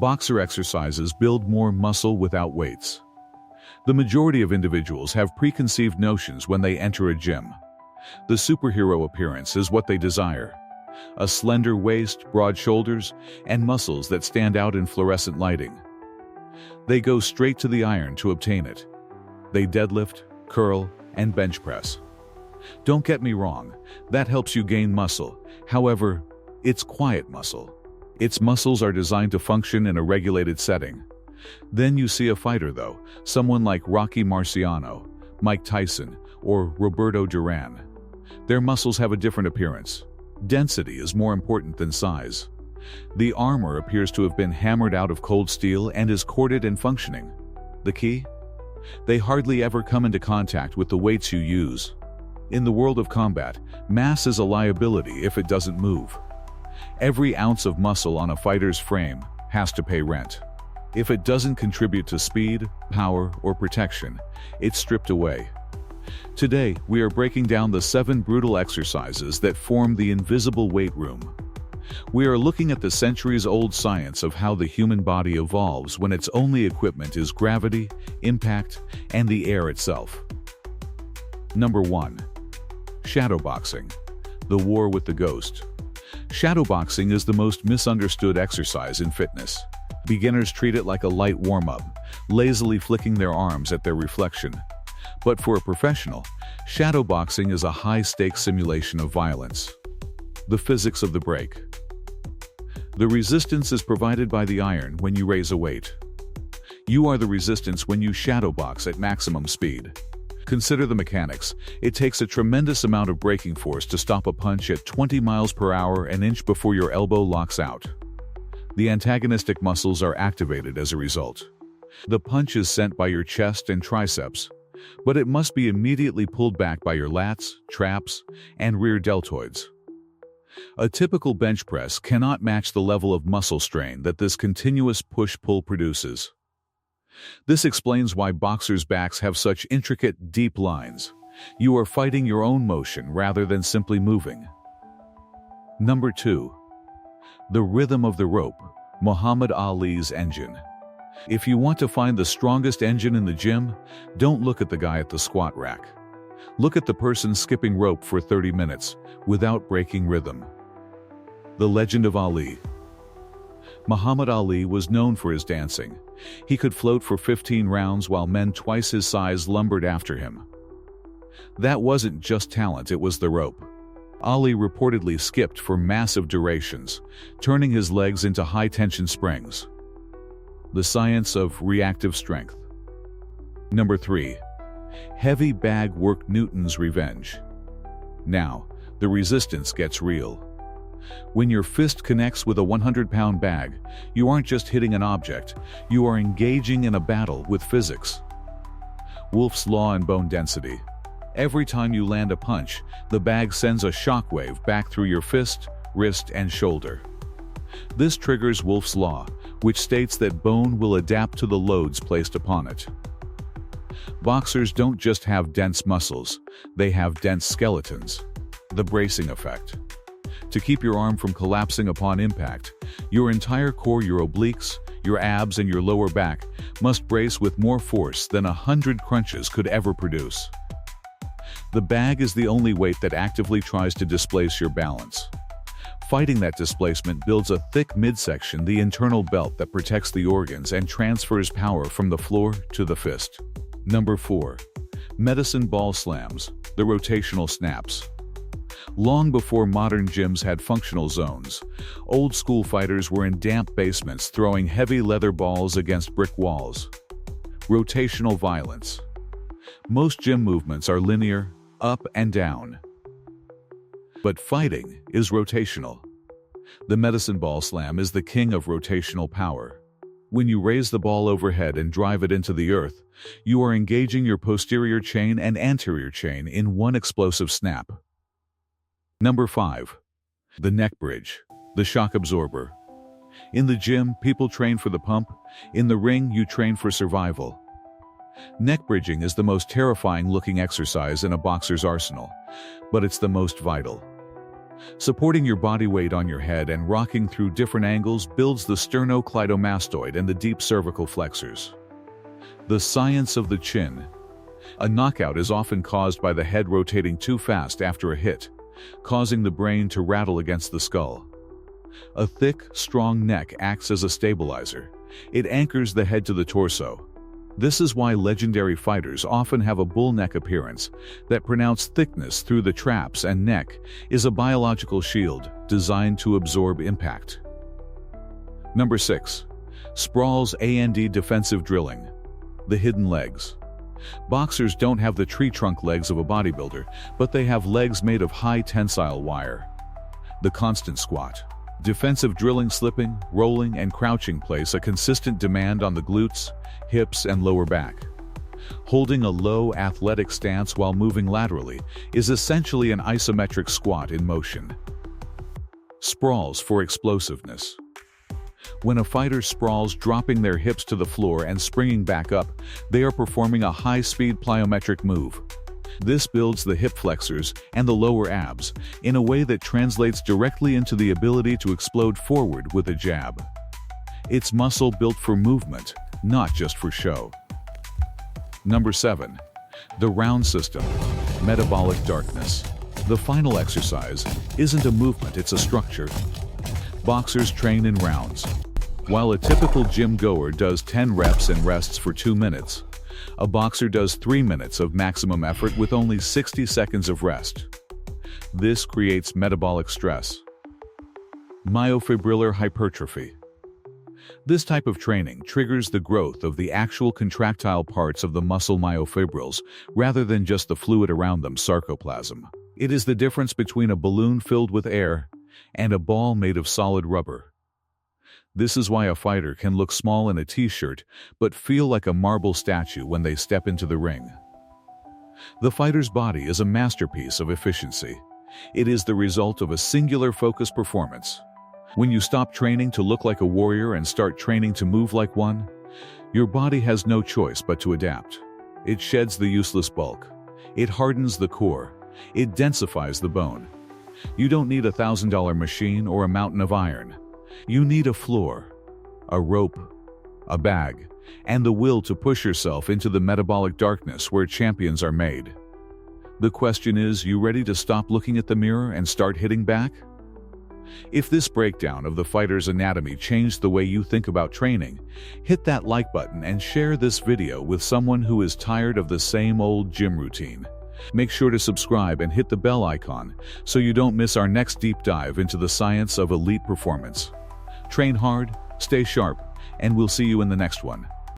Boxer exercises build more muscle without weights. The majority of individuals have preconceived notions when they enter a gym. The superhero appearance is what they desire. A slender waist, broad shoulders, and muscles that stand out in fluorescent lighting. They go straight to the iron to obtain it. They deadlift, curl, and bench press. Don't get me wrong, that helps you gain muscle. However, it's quiet muscle. Its muscles are designed to function in a regulated setting. Then you see a fighter though, someone like Rocky Marciano, Mike Tyson, or Roberto Duran. Their muscles have a different appearance. Density is more important than size. The armor appears to have been hammered out of cold steel and is corded and functioning. The key? They hardly ever come into contact with the weights you use. In the world of combat, mass is a liability if it doesn't move. Every ounce of muscle on a fighter's frame has to pay rent. If it doesn't contribute to speed, power, or protection, it's stripped away. Today, we are breaking down the 7 brutal exercises that form the invisible weight room. We are looking at the centuries-old science of how the human body evolves when its only equipment is gravity, impact, and the air itself. Number 1. Shadowboxing. The war with the ghost. Shadowboxing is the most misunderstood exercise in fitness. Beginners treat it like a light warm-up, lazily flicking their arms at their reflection. But for a professional, shadowboxing is a high-stakes simulation of violence. The physics of the break. The resistance is provided by the iron when you raise a weight. You are the resistance when you shadowbox at maximum speed. Consider the mechanics. It takes a tremendous amount of braking force to stop a punch at 20 miles per hour an inch before your elbow locks out. The antagonistic muscles are activated as a result. The punch is sent by your chest and triceps, but it must be immediately pulled back by your lats, traps, and rear deltoids. A typical bench press cannot match the level of muscle strain that this continuous push-pull produces. This explains why boxers' backs have such intricate, deep lines. You are fighting your own motion rather than simply moving. Number 2. The rhythm of the rope, Muhammad Ali's engine. If you want to find the strongest engine in the gym, don't look at the guy at the squat rack. Look at the person skipping rope for 30 minutes without breaking rhythm. The legend of Ali. Muhammad Ali was known for his dancing. He could float for 15 rounds while men twice his size lumbered after him. That wasn't just talent, it was the rope. Ali reportedly skipped for massive durations, turning his legs into high-tension springs. The science of reactive strength. Number 3. Heavy bag work, Newton's revenge. Now, the resistance gets real. When your fist connects with a 100-pound bag, you aren't just hitting an object, you are engaging in a battle with physics. Wolff's law and bone density. Every time you land a punch, the bag sends a shockwave back through your fist, wrist, and shoulder. This triggers Wolff's law, which states that bone will adapt to the loads placed upon it. Boxers don't just have dense muscles, they have dense skeletons. The bracing effect. To keep your arm from collapsing upon impact, your entire core, your obliques, your abs, and your lower back must brace with more force than 100 crunches could ever produce. The bag is the only weight that actively tries to displace your balance. Fighting that displacement builds a thick midsection, the internal belt that protects the organs and transfers power from the floor to the fist. Number 4. Medicine ball slams, the rotational snaps. Long before modern gyms had functional zones, old-school fighters were in damp basements throwing heavy leather balls against brick walls. Rotational violence. Most gym movements are linear, up and down. But fighting is rotational. The medicine ball slam is the king of rotational power. When you raise the ball overhead and drive it into the earth, you are engaging your posterior chain and anterior chain in one explosive snap. Number 5. The neck bridge, the shock absorber. In the gym, people train for the pump. In the ring, you train for survival. Neck bridging is the most terrifying looking exercise in a boxer's arsenal, but it's the most vital. Supporting your body weight on your head and rocking through different angles builds the sternocleidomastoid and the deep cervical flexors. The science of the chin. A knockout is often caused by the head rotating too fast after a hit, causing the brain to rattle against the skull. A thick, strong neck acts as a stabilizer. It anchors the head to the torso. This is why legendary fighters often have a bull neck appearance. That pronounced thickness through the traps and neck is a biological shield designed to absorb impact. Number 6. Sprawls and defensive drilling. The hidden legs. Boxers don't have the tree trunk legs of a bodybuilder, but they have legs made of high tensile wire. The constant squat. Defensive drilling, slipping, rolling, and crouching place a consistent demand on the glutes, hips, and lower back. Holding a low athletic stance while moving laterally is essentially an isometric squat in motion. Sprawls for explosiveness. When a fighter sprawls, dropping their hips to the floor and springing back up, they are performing a high-speed plyometric move. This builds the hip flexors and the lower abs in a way that translates directly into the ability to explode forward with a jab. It's muscle built for movement, not just for show. Number 7. The round system. Metabolic darkness. The final exercise isn't a movement, it's a structure. Boxers train in rounds. While a typical gym goer does 10 reps and rests for 2 minutes, a boxer does 3 minutes of maximum effort with only 60 seconds of rest. This creates metabolic stress. Myofibrillar hypertrophy. This type of training triggers the growth of the actual contractile parts of the muscle myofibrils rather than just the fluid around them, sarcoplasm. It is the difference between a balloon filled with air and a ball made of solid rubber. This is why a fighter can look small in a t-shirt but feel like a marble statue when they step into the ring. The fighter's body is a masterpiece of efficiency. It is the result of a singular focused performance. When you stop training to look like a warrior and start training to move like one, your body has no choice but to adapt. It sheds the useless bulk. It hardens the core. It densifies the bone. You don't need a $1,000 machine or a mountain of iron. You need a floor, a rope, a bag, and the will to push yourself into the metabolic darkness where champions are made. The question is, you ready to stop looking at the mirror and start hitting back? If this breakdown of the fighter's anatomy changed the way you think about training, hit that like button and share this video with someone who is tired of the same old gym routine. Make sure to subscribe and hit the bell icon so you don't miss our next deep dive into the science of elite performance. Train hard, stay sharp, and we'll see you in the next one.